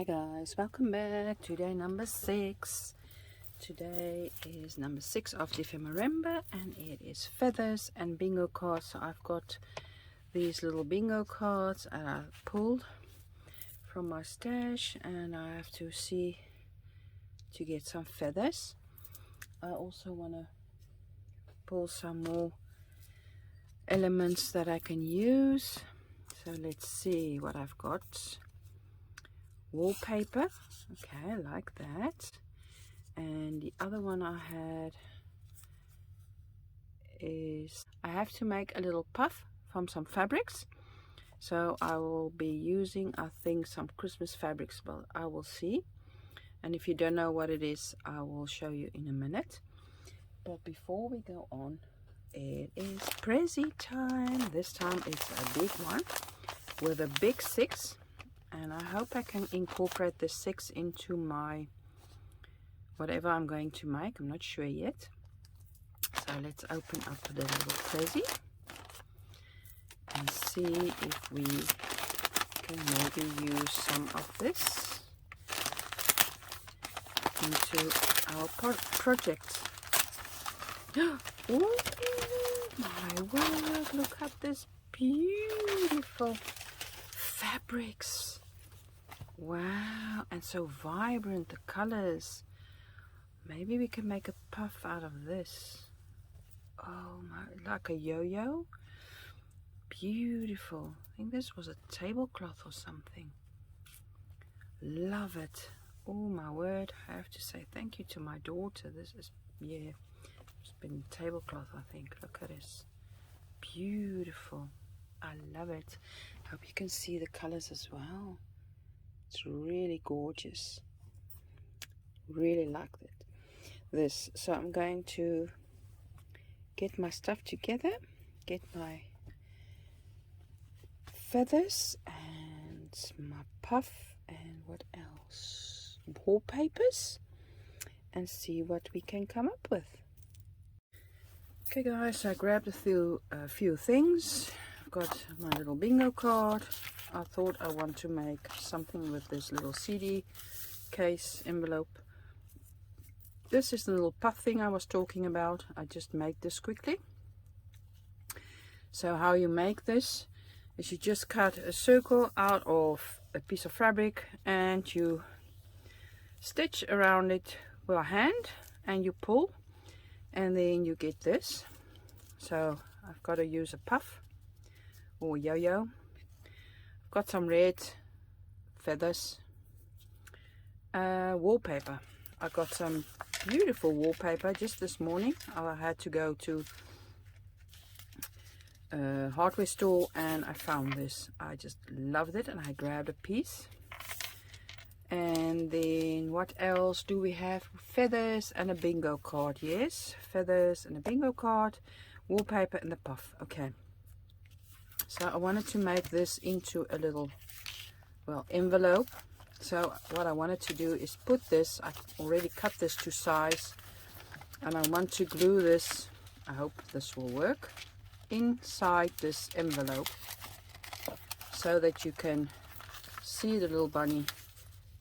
Hi guys, welcome back. Today number 6. Today is number 6 of Dephemerember and it is feathers and bingo cards. So I've got these little bingo cards and I pulled from my stash and I have to see to get some feathers. I also want to pull some more elements that I can use. So let's see what I've got. Wallpaper, okay, I like that. And the other one I had is I have to make a little puff from some fabrics, so I will be using, I think, some Christmas fabrics, but I will see. And if you don't know what it is, I will show you in a minute. But before we go on, it is Prezi time. This time it's a big one with a big 6. And I hope I can incorporate the 6 into my whatever I'm going to make. I'm not sure yet. So let's open up the little Prezi and see if we can maybe use some of this into our project. Oh my word, look at this beautiful fabrics. Wow, and so vibrant the colors. Maybe we can make a puff out of this. Oh my, like a yo-yo. Beautiful. I think this was a tablecloth or something. Love it. Oh my word, I have to say thank you to my daughter. This is, yeah, it's been tablecloth, I think. Look at this. Beautiful. I love it. Hope you can see the colors as well. It's really gorgeous. Really like this. So I'm going to get my stuff together, get my feathers and my puff and what else? Wallpapers, and see what we can come up with. Okay guys, so I grabbed a few things. I've got my little bingo card. I thought I want to make something with this little CD case envelope. This is the little puff thing I was talking about. I just made this quickly. So how you make this is you just cut a circle out of a piece of fabric and you stitch around it with a hand and you pull, and then you get this. So I've got to use a puff or yo-yo. I've got some red feathers, wallpaper. I got some beautiful wallpaper just this morning. I had to go to a hardware store and I found this. I just loved it and I grabbed a piece. And then what else do we have? Feathers and a bingo card. Yes, feathers and a bingo card, wallpaper and the puff. Okay, so I wanted to make this into a little, well, envelope. So what I wanted to do is put this, I already cut this to size, and I want to glue this, I hope this will work, inside this envelope so that you can see the little bunny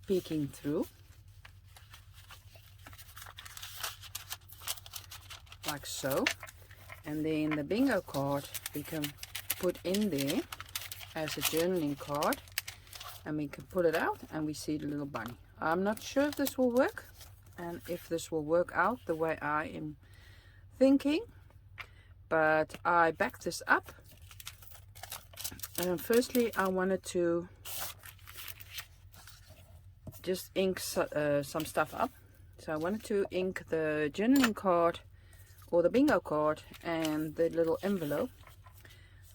peeking through, like so. And then the bingo card we can put in there as a journaling card, and we can pull it out and we see the little bunny. I'm not sure if this will work and if this will work out the way I am thinking, but I backed this up. And firstly I wanted to just ink some stuff up. So I wanted to ink the journaling card or the bingo card and the little envelope.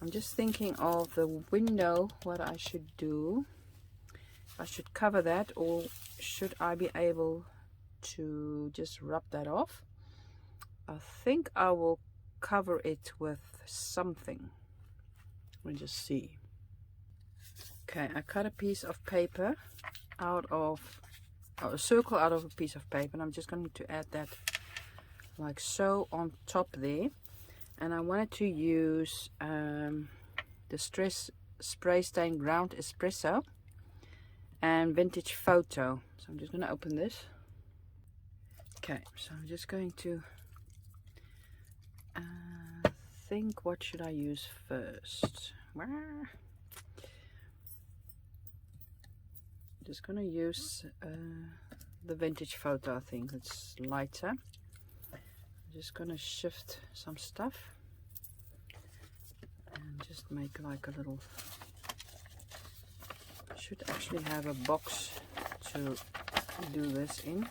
I'm just thinking of the window, what I should do. I should cover that, or should I be able to just rub that off? I think I will cover it with something. We'll just see. Okay, I cut a piece of paper out of, a circle out of a piece of paper, and I'm just going to add that like so on top there. And I wanted to use the spray stain ground espresso, and vintage photo. So I'm just going to open this. Okay, so I'm just going to think, what should I use first? Just going to use the vintage photo. I think it's lighter. I'm just going to shift some stuff and just make like a little, should actually have a box to do this in.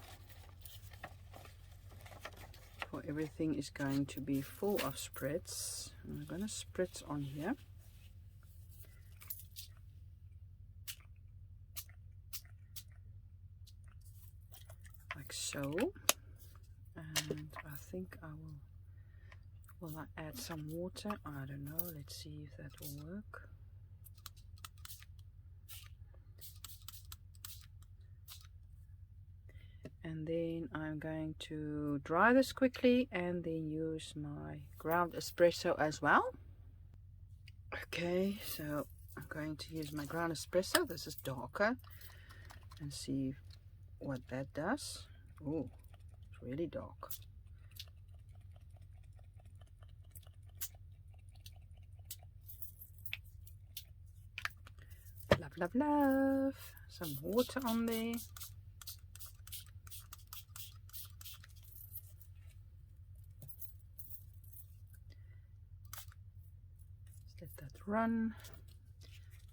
For everything is going to be full of spreads. I'm going to spritz on here. Like so. And I think I will I add some water? I don't know. Let's see if that will work. And then I'm going to dry this quickly and then use my ground espresso as well. Okay, so I'm going to use my ground espresso. This is darker, and see what that does. Oh, it's really dark. Love, love, love. Some water on there. Let that run.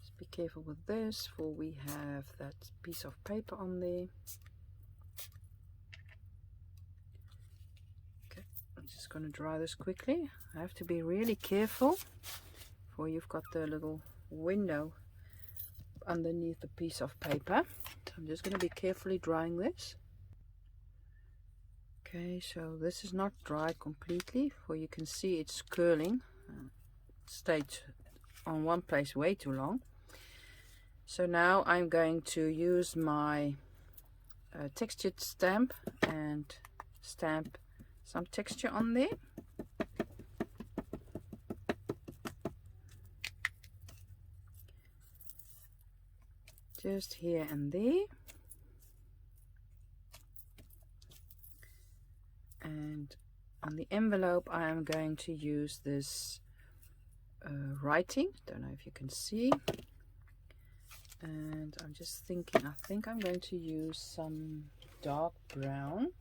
Just be careful with this, for we have that piece of paper on there. Okay, I'm just going to dry this quickly. I have to be really careful, for you've got the little window underneath the piece of paper. So I'm just going to be carefully drying this. Okay, so this is not dried completely, for you can see it's curling. Stayed on one place way too long. So now I'm going to use my textured stamp and stamp some texture on there. Just here and there. And on the envelope I am going to use this writing. Don't know if you can see. And I'm just thinking, I think I'm going to use some dark brown.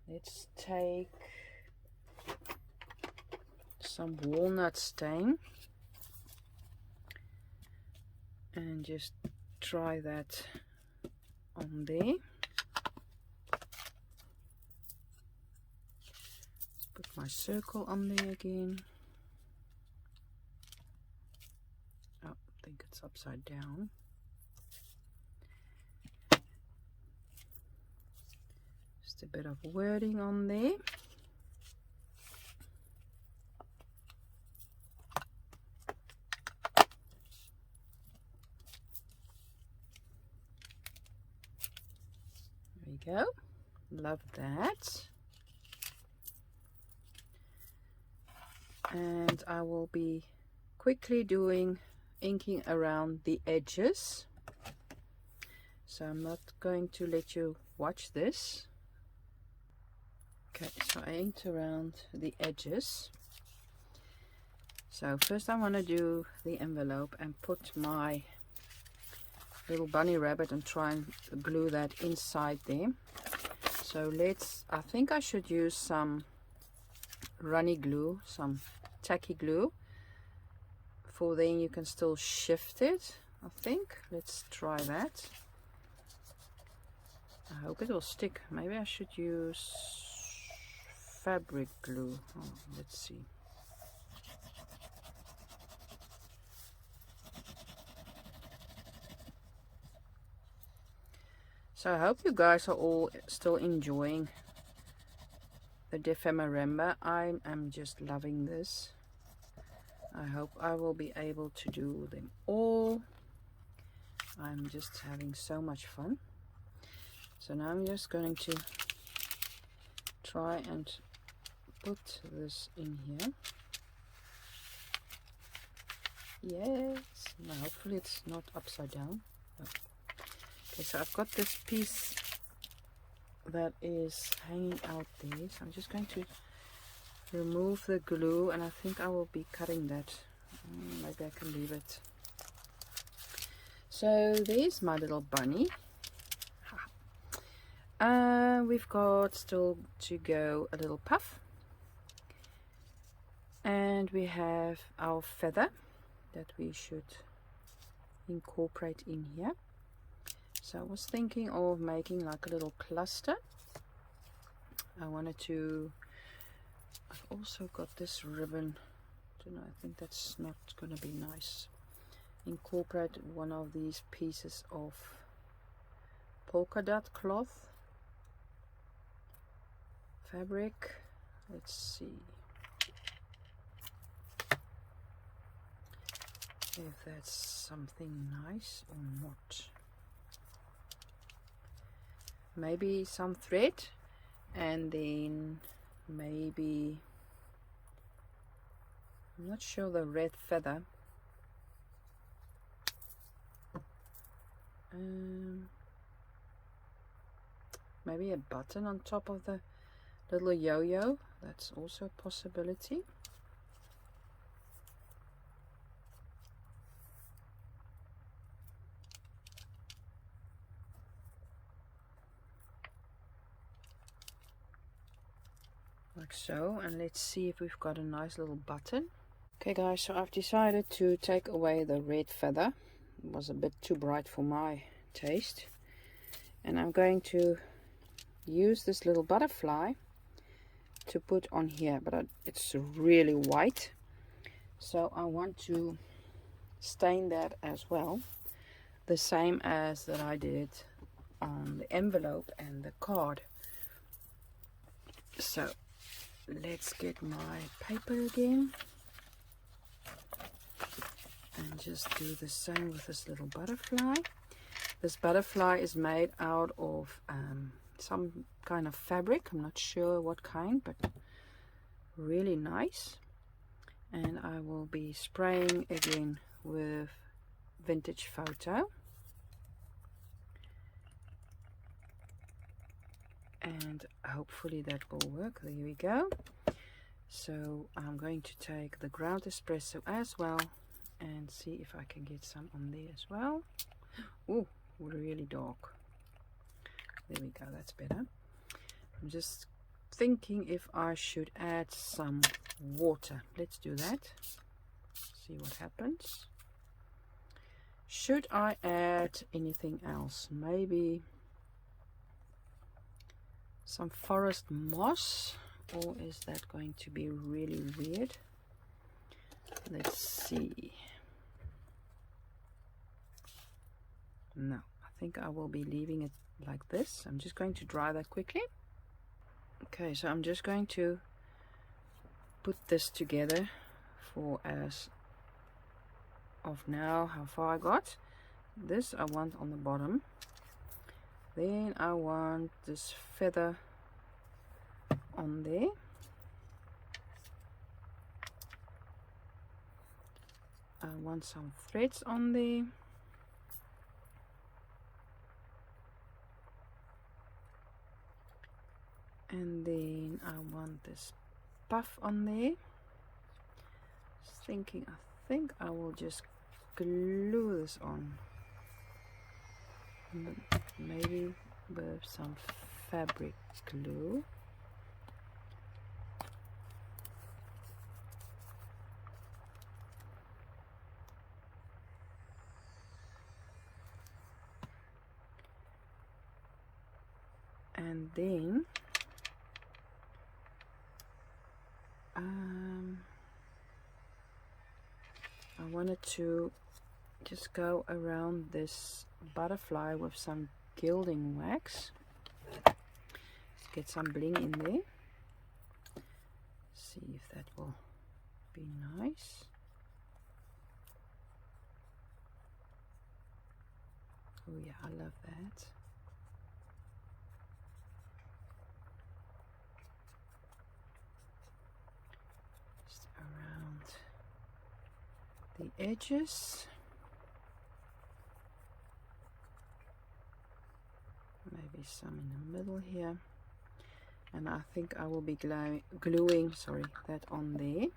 Let's take some walnut stain and just try that on there. Put my circle on there again. Oh, I think it's upside down. Just a bit of wording on there. There we go. Love that. And I will be quickly doing inking around the edges, so I'm not going to let you watch this. Okay, so I inked around the edges. So first I want to do the envelope and put my little bunny rabbit and try and glue that inside there. So I think I should use some runny glue, some tacky glue, for then you can still shift it. I think let's try that. I hope it will stick. Maybe I should use fabric glue. Oh, let's see. So I hope you guys are all still enjoying the Dephemerember. I am just loving this. I hope I will be able to do them all. I'm just having so much fun. So now I'm just going to try and put this in here. Yes. Now hopefully it's not upside down. Oh. Okay, so I've got this piece that is hanging out there. So I'm just going to remove the glue, and I think I will be cutting that. Maybe I can leave it. So there's my little bunny. We've got still to go a little puff, and we have our feather that we should incorporate in here. So I was thinking of making like a little cluster. I've also got this ribbon. I don't know, I think that's not going to be nice. Incorporate one of these pieces of polka dot cloth fabric. Let's see if that's something nice or not. Maybe some thread, and then maybe, I'm not sure, the red feather. Maybe a button on top of the little yo-yo. That's also a possibility. Like so, and let's see if we've got a nice little button. Okay guys, so I've decided to take away the red feather. It was a bit too bright for my taste, and I'm going to use this little butterfly to put on here, but it's really white, so I want to stain that as well, the same as that I did on the envelope and the card. So let's get my paper again and just do the same with this little butterfly. This butterfly is made out of some kind of fabric. I'm not sure what kind, but really nice. And I will be spraying again with Vintage Photo. And hopefully that will work. There we go. So I'm going to take the ground espresso as well and see if I can get some on there as well. Oh, really dark. There we go, that's better. I'm just thinking if I should add some water. Let's do that. See what happens. Should I add anything else? Maybe some forest moss, or is that going to be really weird? Let's see. No, I think I will be leaving it like this. I'm just going to dry that quickly. Okay, so I'm just going to put this together for as of now how far I got. This I want on the bottom. Then I want this feather on there. I want some threads on there. And then I want this puff on there. Just thinking, I think I will just glue this on. Maybe with some fabric glue. And then I wanted to just go around this butterfly with some gilding wax. Let's get some bling in there. See if that will be nice. Oh yeah, I love that. Just around the edges. Maybe some in the middle here. And I think I will be gluing that on there.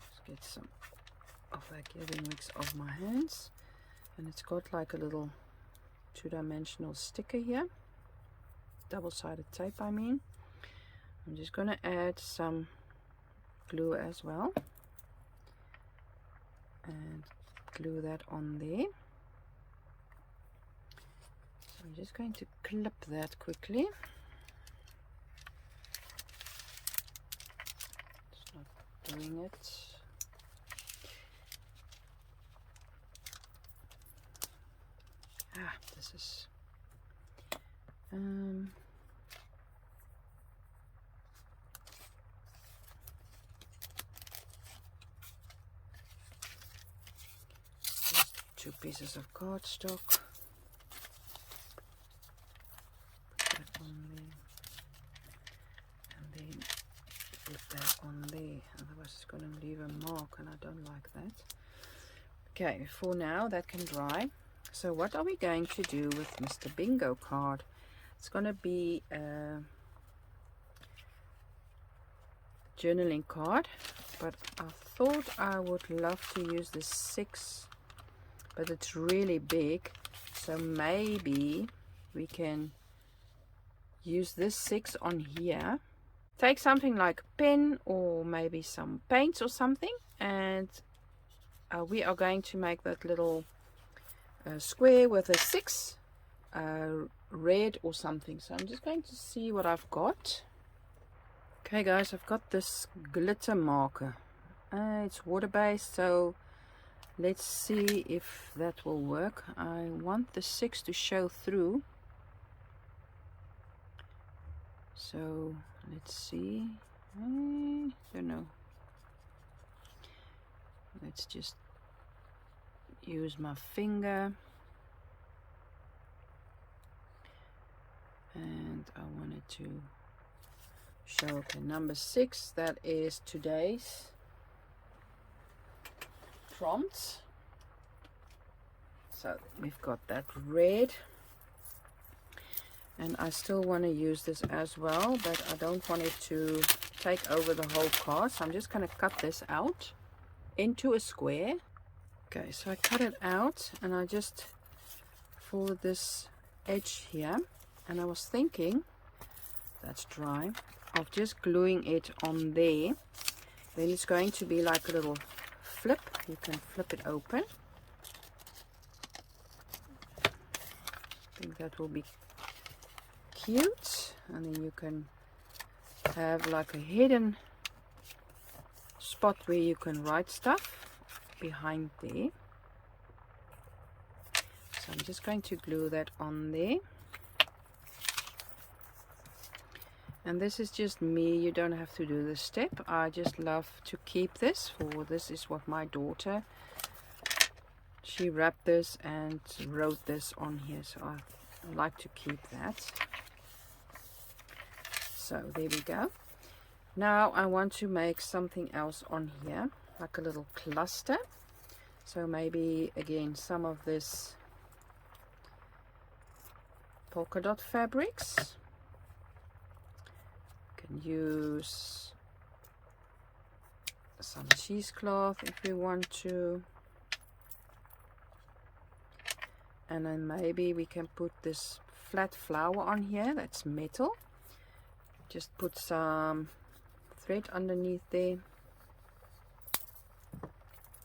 Let's get some of that gilding mix off my hands. And it's got like a little two-dimensional sticker here. Double-sided tape, I mean. I'm just going to add some glue as well. And glue that on there. I'm just going to clip that quickly. It's not doing it. This is just 2 pieces of cardstock. On there, otherwise it's going to leave a mark and I don't like that. Okay, for now that can dry. So what are we going to do with Mr. Bingo card? It's going to be a journaling card, but I thought I would love to use the 6, but it's really big, so maybe we can use this 6 on here. Take something like a pen or maybe some paints or something, and we are going to make that little square with a 6 red or something. So I'm just going to see what I've got. Okay guys, I've got this glitter marker. It's water based, so let's see if that will work. I want the 6 to show through, so let's see. I don't know. Let's just use my finger, and I wanted to show, okay, number 6, that is today's prompt. So we've got that red, and I still want to use this as well, but I don't want it to take over the whole card, so I'm just going to cut this out into a square. Okay, so I cut it out and I just folded this edge here, and I was thinking, that's dry, of just gluing it on there. Then it's going to be like a little flip. You can flip it open. I think that will be cute, and then you can have like a hidden spot where you can write stuff behind there. So I'm just going to glue that on there, and this is just me. You don't have to do this step. I just love to keep this, for this is what my daughter, she wrapped this and wrote this on here, so I like to keep that. So there we go. Now I want to make something else on here, like a little cluster. So maybe again some of this polka dot fabrics. You can use some cheesecloth if you want to, and then maybe we can put this flat flower on here, that's metal. Just put some thread underneath there,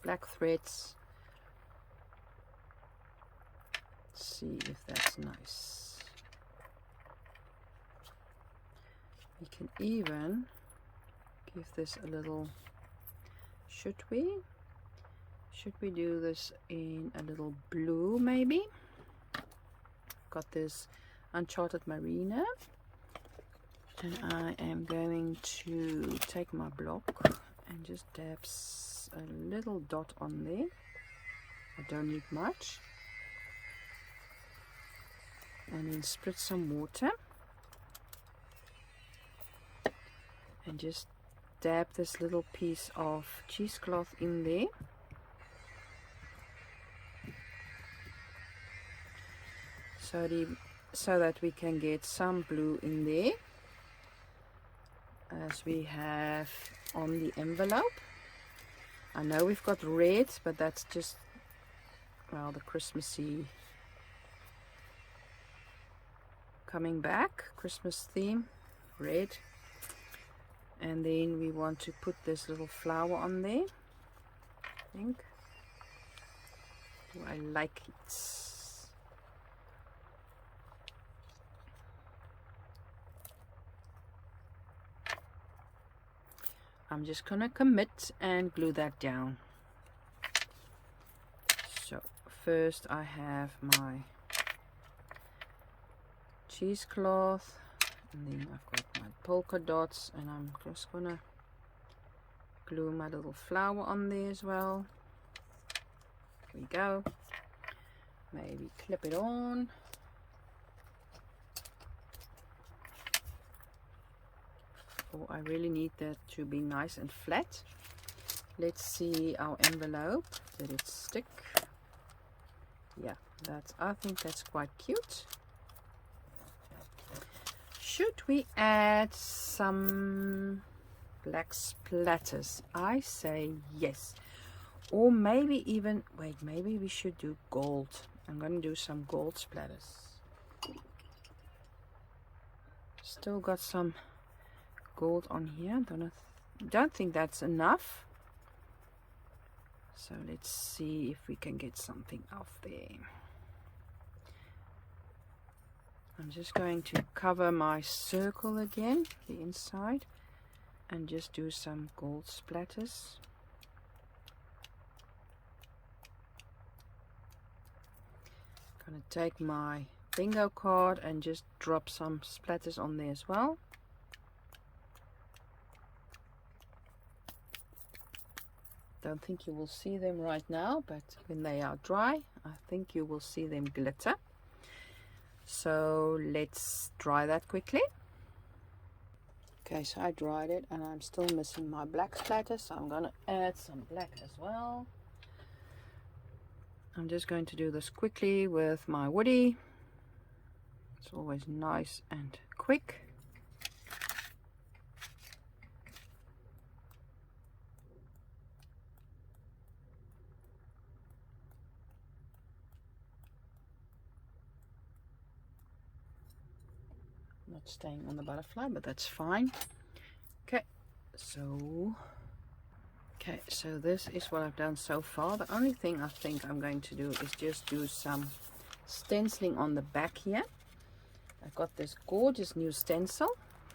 black threads. Let's see if that's nice. We can even give this a little, should we do this in a little blue maybe? Got this Uncharted Marina, and I am going to take my block and just dab a little dot on there. I don't need much, and then spritz some water and just dab this little piece of cheesecloth in there. So that we can get some blue in there, as we have on the envelope. I know we've got red, but that's just, well, the Christmassy coming back, Christmas theme, red. And then we want to put this little flower on there, I think. Do I like it? I'm just gonna commit and glue that down. So first I have my cheesecloth, and then I've got my polka dots, and I'm just gonna glue my little flower on there as well. There we go. Maybe clip it on. Oh, I really need that to be nice and flat. Let's see our envelope. Did it stick? Yeah, I think that's quite cute. Should we add some black splatters? I say yes. Or maybe even, wait, maybe we should do gold. I'm going to do some gold splatters. Still got some gold on here. Don't think that's enough. So let's see if we can get something off there. I'm just going to cover my circle again, the inside, and just do some gold splatters. I'm going to take my bingo card and just drop some splatters on there as well. Don't think you will see them right now, but when they are dry, I think you will see them glitter. So let's dry that quickly. Okay, so I dried it and I'm still missing my black splatter, so I'm going to add some black as well. I'm just going to do this quickly with my woody. It's always nice and quick. Not staying on the butterfly, but that's fine. Okay, so this is what I've done so far. The only thing I think I'm going to do is just do some stenciling on the back here. I've got this gorgeous new stencil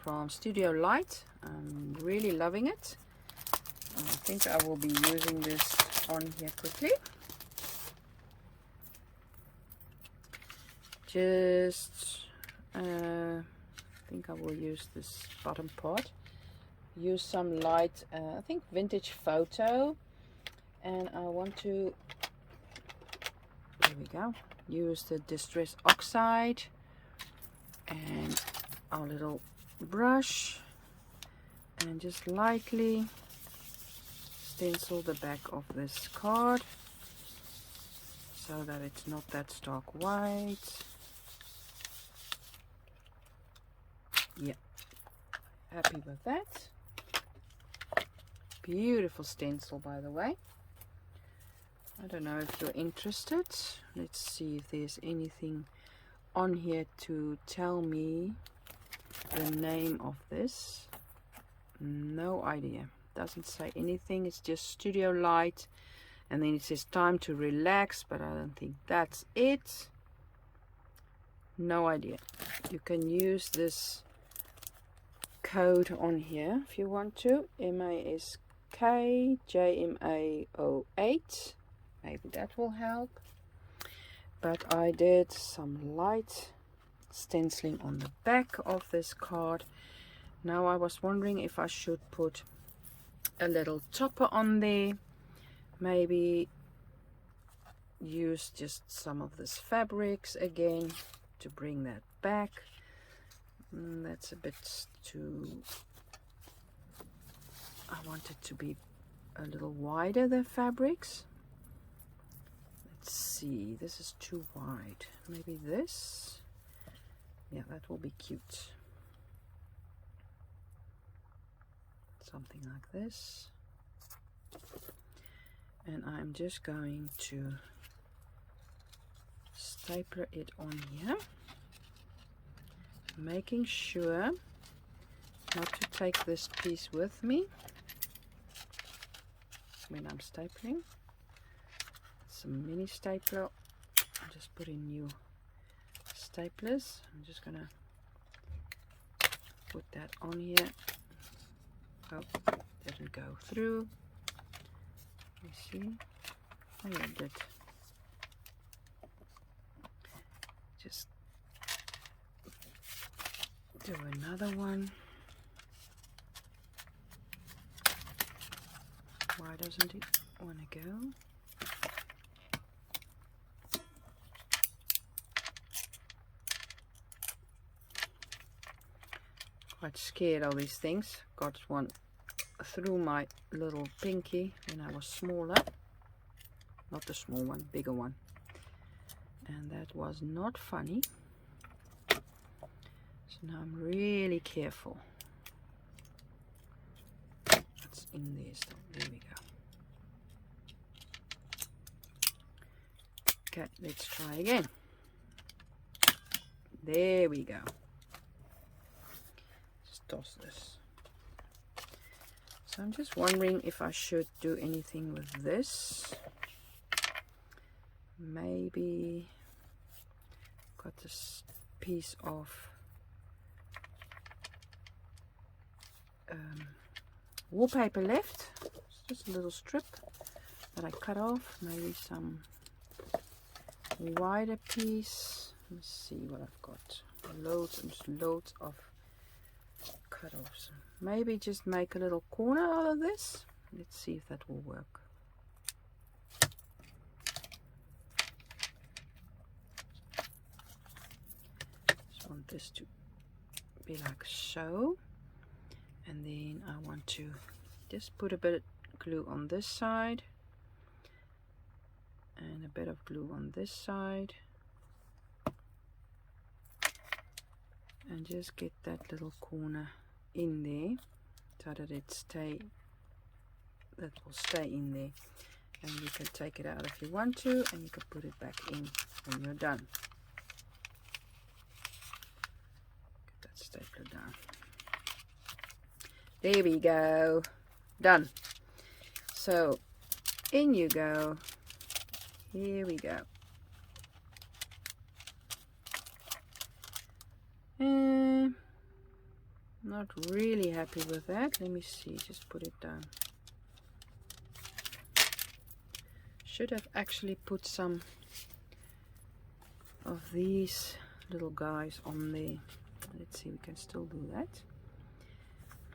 from Studio Light. I'm really loving it. And I think I will be using this on here quickly. Just I think I will use this bottom part. Use some light, I think vintage photo, and I want to, there we go, use the Distress Oxide and our little brush, and just lightly stencil the back of this card so that it's not that stark white. Yeah, happy with that. Beautiful stencil, by the way. I don't know if you're interested. Let's see if there's anything on here to tell me the name of this. No idea. Doesn't say anything. It's just Studio Light, and then it says time to relax, but I don't think that's it. No idea. You can use this code on here if you want to. MASKJMA08. Maybe that will help. But I did some light stenciling on the back of this card. Now I was wondering if I should put a little topper on there. Maybe use just some of this fabrics again to bring that back. That's a bit too I want it to be a little wider, the fabrics. Let's see, this is too wide. Maybe this. Yeah, that will be cute. Something like this. And I'm just going to stapler it on here, making sure not to take this piece with me when I'm stapling. Some mini stapler. I'll just put in new staplers. I'm just gonna put that on here. Oh, didn't go through. You see? Oh yeah, it did. Just do another one. Why doesn't it want to go? Quite scared of these things. Got one through my little pinky when I was smaller. Not the small one, bigger one. And that was not funny. So now I'm really careful. It's in there still. There we go. Okay, let's try again. There we go. Just toss this. So I'm just wondering if I should do anything with this. Maybe got this piece of wallpaper left. It's just a little strip that I cut off. Maybe some wider piece. Let's see what I've got. Loads and loads of cut-offs. Maybe just make a little corner out of this. Let's see if that will work. Just want this to be like so. And then I want to just put a bit of glue on this side. And a bit of glue on this side. And just get that little corner in there so that will stay in there, and you can take it out if you want to, and you can put it back in when you're done. Get that stapler down. There we go, done. So in you go. Here we go. Not really happy with that. Let me see, just put it down. Should have actually put some of these little guys on there. Let's see, we can still do that.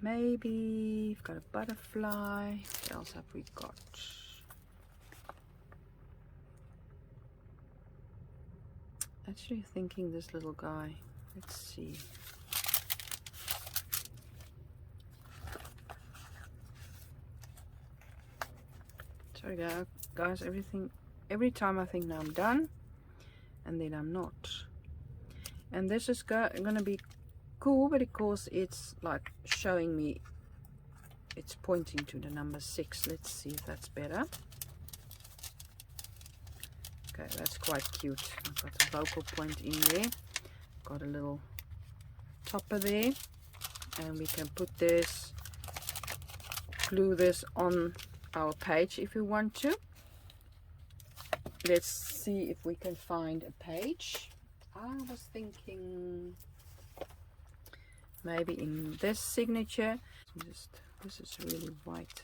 Maybe we've got a butterfly. What else have we got? Actually thinking this little guy. Let's see. Sorry guys, every time I think now I'm done, and then I'm not. And this is gonna be cool because it's like showing me, it's pointing to the number 6. Let's see if that's better. Okay, that's quite cute. I've got a focal point in there. Got a little topper there, and we can put this, glue this on our page if you want to. Let's see if we can find a page. I was thinking maybe in this signature. This is really white.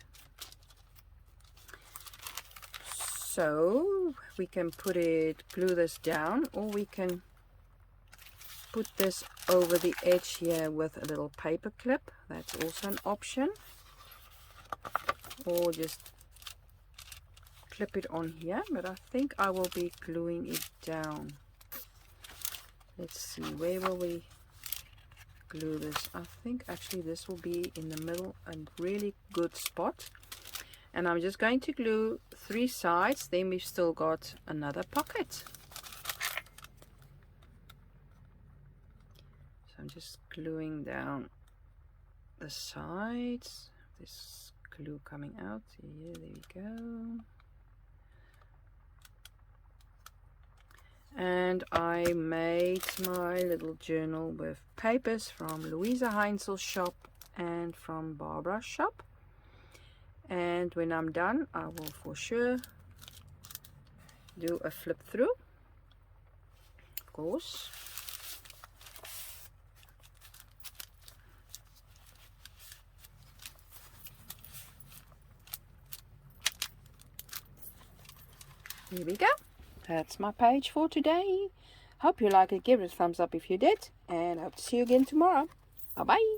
So we can glue this down, or we can put this over the edge here with a little paper clip. That's also an option. Or just clip it on here, but I think I will be gluing it down. Let's see, where will we glue this. I think actually this will be in the middle, a really good spot. And I'm just going to glue 3 sides, then we've still got another pocket. So I'm just gluing down the sides. This glue coming out. Yeah, there we go. And I made my little journal with papers from Louisa Heinzel's shop and from Barbara's shop. And when I'm done, I will for sure do a flip through, of course. Here we go. That's my page for today. Hope you like it. Give it a thumbs up if you did. And I hope to see you again tomorrow. Bye bye.